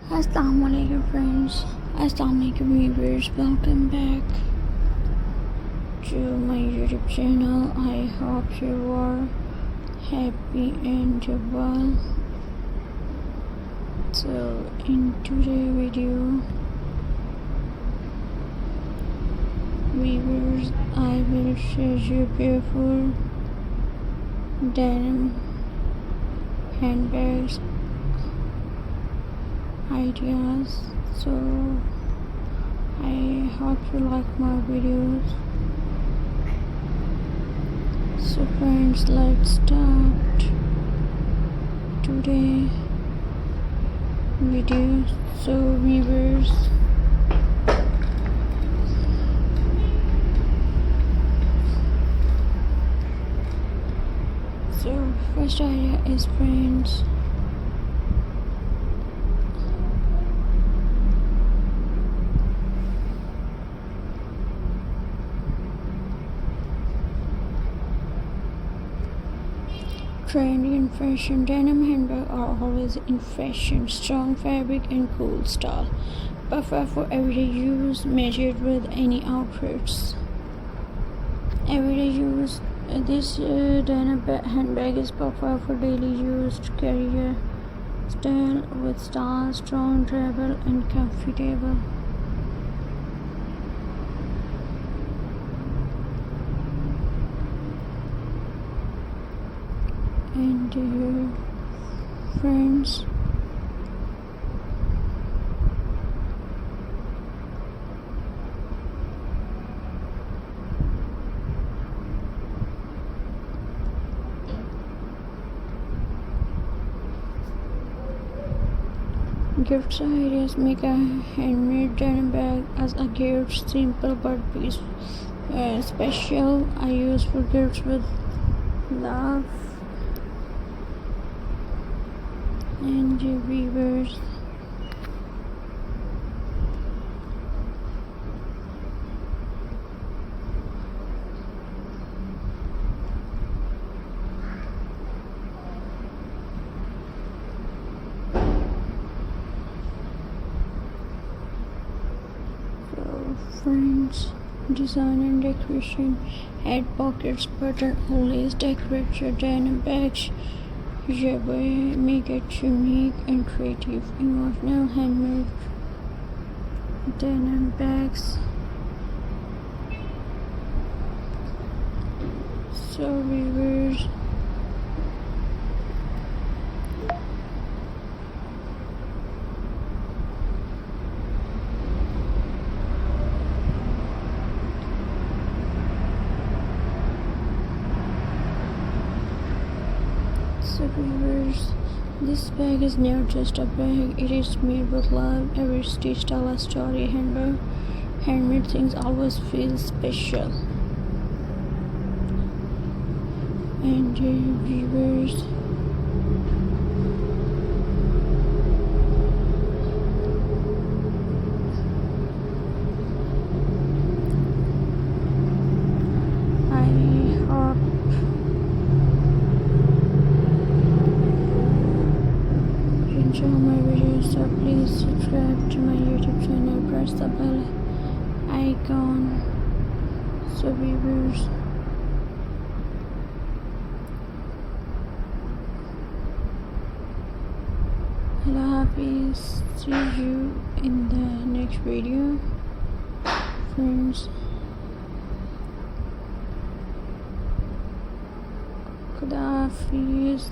Assalamualaikum friends, Assalamualaikum viewers, welcome back to my YouTube channel. I hope you are happy and well. So in today's video viewers, I will show you beautiful denim handbags ideas. So I hope you like my videos. So friends, let's start today video. So viewers, so first idea is friends, trendy and fashion. Denim handbags are always in fashion. Strong fabric and cool style. Perfect for everyday use, measured with any outfits. Everyday use. This denim handbag is perfect for daily use, career style with style, strong travel and comfortable. And friends, gift ideas. Make a handmade denim bag as a gift, simple but special. I use for gifts with love. And viewers, so friends, design and decoration. Add pockets, button, lace, decorate your denim bags your way, make it unique and creative. Emotional handmade denim bags. So viewers, this bag is not just a bag, it is made with love. Every stitch tells a story. Handmade things always feel special. And viewers, enjoy my videos, so please subscribe to my YouTube channel, press the bell icon. So viewers, Allah Hafiz, see you in the next video friends. Khuda Hafiz.